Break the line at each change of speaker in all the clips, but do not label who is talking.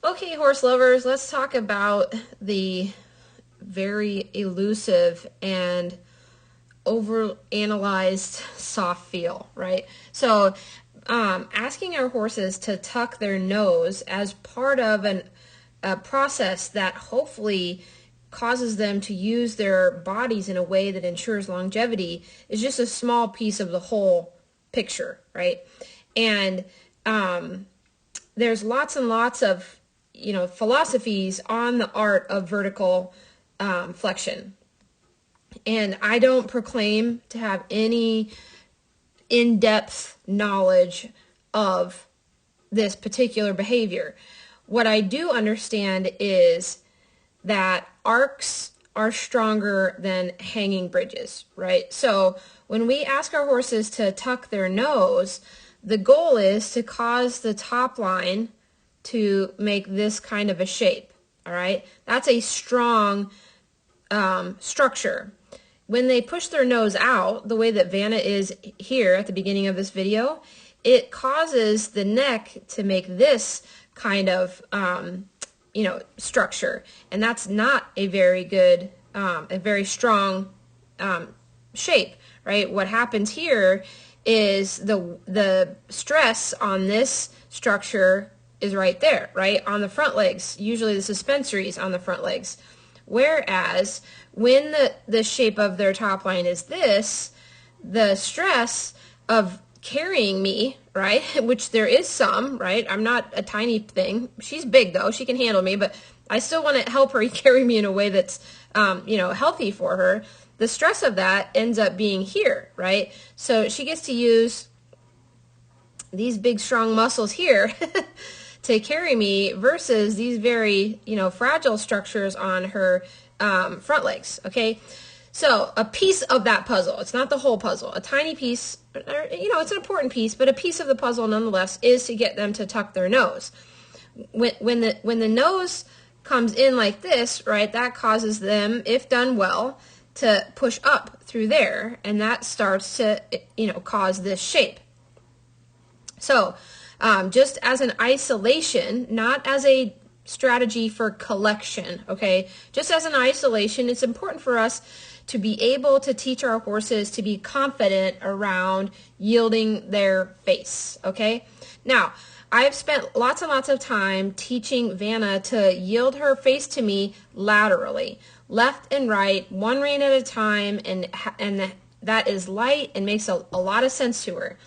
Okay, horse lovers, let's talk about the very elusive and overanalyzed soft feel, right? So, asking our horses to tuck their nose as part of a process that hopefully causes them to use their bodies in a way that ensures longevity is just a small piece of the whole picture, right? And there's lots and lots of philosophies on the art of vertical flexion, and I don't proclaim to have any in-depth knowledge of this particular behavior. What I do understand is that arcs are stronger than hanging bridges, right? So when we ask our horses to tuck their nose, the goal is to cause the top line to make this kind of a shape, all right? That's a strong structure. When they push their nose out, the way that Vanna is here at the beginning of this video, it causes the neck to make this kind of, structure. And that's not a very good, a very strong shape, right? What happens here is the stress on this structure is right there, right? On the front legs, usually the suspensories on the front legs. Whereas when the shape of their top line is this, the stress of carrying me, right, which there is some, right? I'm not a tiny thing. She's big though. She can handle me, but I still want to help her carry me in a way that's, healthy for her. The stress of that ends up being here, right? So she gets to use these big strong muscles here to carry me versus these very, fragile structures on her front legs, okay? So a piece of that puzzle, it's not the whole puzzle, a tiny piece, it's an important piece, but a piece of the puzzle nonetheless is to get them to tuck their nose. When the nose comes in like this, right, that causes them, if done well, to push up through there, and that starts to, cause this shape. So, just as an isolation, not as a strategy for collection, okay? Just as an isolation, it's important for us to be able to teach our horses to be confident around yielding their face, okay? Now, I've spent lots and lots of time teaching Vanna to yield her face to me laterally, left and right, one rein at a time, and that is light and makes a lot of sense to her.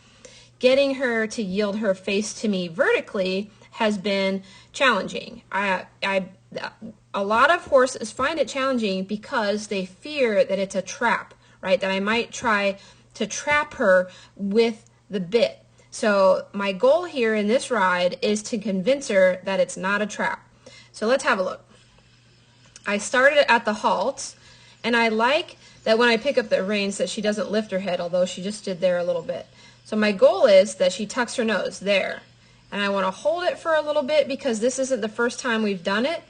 Getting her to yield her face to me vertically has been challenging. A lot of horses find it challenging because they fear that it's a trap, right? That I might try to trap her with the bit. So my goal here in this ride is to convince her that it's not a trap. So let's have a look. I started at the halt, and I like that when I pick up the reins that she doesn't lift her head, although she just did there a little bit. So my goal is that she tucks her nose there. And I want to hold it for a little bit because this isn't the first time we've done it.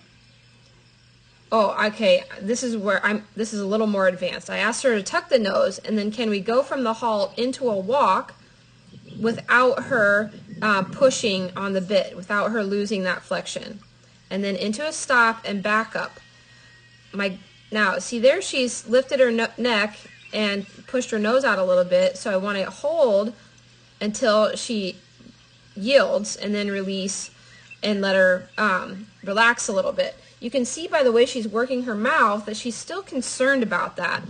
Oh, okay, this is a little more advanced. I asked her to tuck the nose, and then can we go from the halt into a walk without her pushing on the bit, without her losing that flexion. And then into a stop and back up. Now, see there she's lifted her neck and pushed her nose out a little bit, so I want to hold until she yields and then release and let her relax a little bit. You can see by the way she's working her mouth that she's still concerned about that.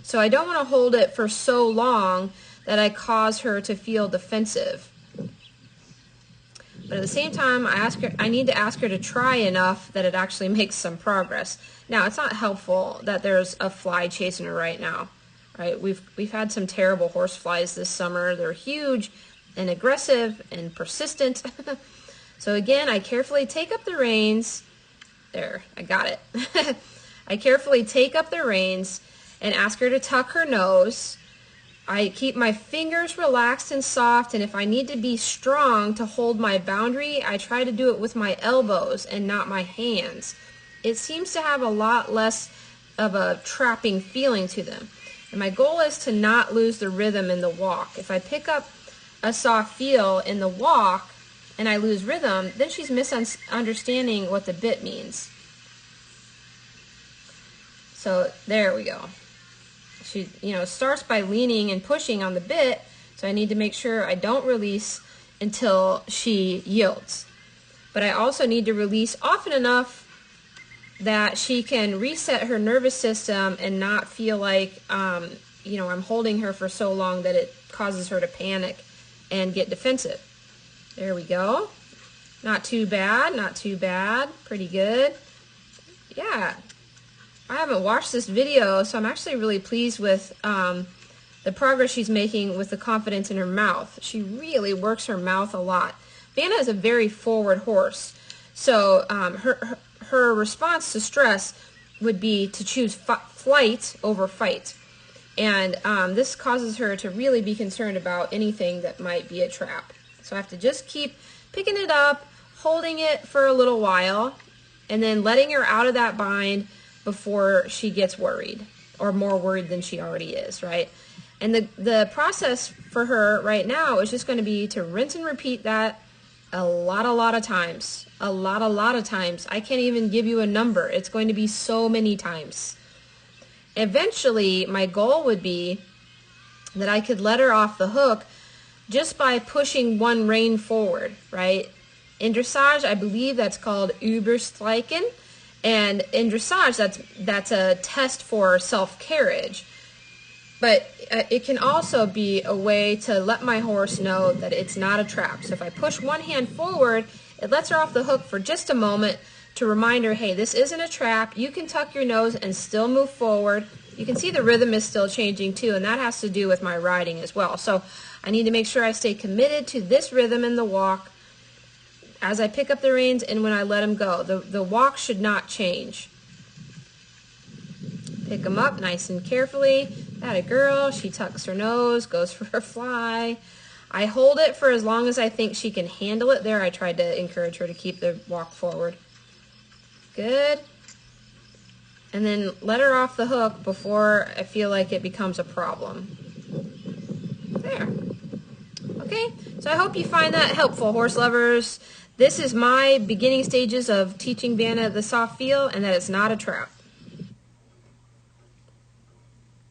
So I don't want to hold it for so long that I cause her to feel defensive. But at the same time, I need to ask her to try enough that it actually makes some progress. Now, it's not helpful that there's a fly chasing her right now. Right? We've had some terrible horse flies this summer. They're huge and aggressive and persistent. So again, I carefully take up the reins. There, I got it. I carefully take up the reins and ask her to tuck her nose. I keep my fingers relaxed and soft, and if I need to be strong to hold my boundary, I try to do it with my elbows and not my hands. It seems to have a lot less of a trapping feeling to them. And my goal is to not lose the rhythm in the walk. If I pick up a soft feel in the walk and I lose rhythm, then she's misunderstanding what the bit means. So there we go. She, starts by leaning and pushing on the bit, so I need to make sure I don't release until she yields. But I also need to release often enough that she can reset her nervous system and not feel like, I'm holding her for so long that it causes her to panic and get defensive. There we go. Not too bad, not too bad. Pretty good. Yeah. I haven't watched this video, so I'm actually really pleased with the progress she's making with the confidence in her mouth. She really works her mouth a lot. Vanna is a very forward horse, so her response to stress would be to choose flight over fight. And this causes her to really be concerned about anything that might be a trap. So I have to just keep picking it up, holding it for a little while, and then letting her out of that bind before she gets worried, or more worried than she already is, right? And the process for her right now is just going to be to rinse and repeat that a lot of times. A lot of times. I can't even give you a number. It's going to be so many times. Eventually, my goal would be that I could let her off the hook just by pushing one rein forward, right? In dressage, I believe that's called Überstreichen. And in dressage, that's a test for self-carriage. But it can also be a way to let my horse know that it's not a trap. So if I push one hand forward, it lets her off the hook for just a moment to remind her, hey, this isn't a trap. You can tuck your nose and still move forward. You can see the rhythm is still changing too, and that has to do with my riding as well. So I need to make sure I stay committed to this rhythm in the walk as I pick up the reins and when I let them go. The walk should not change. Pick them up nice and carefully. That a girl. She tucks her nose, goes for her fly. I hold it for as long as I think she can handle it. There, I tried to encourage her to keep the walk forward. Good. And then let her off the hook before I feel like it becomes a problem. There. Okay, so I hope you find that helpful, horse lovers. This is my beginning stages of teaching Vanna the soft feel, and that it's not a trap.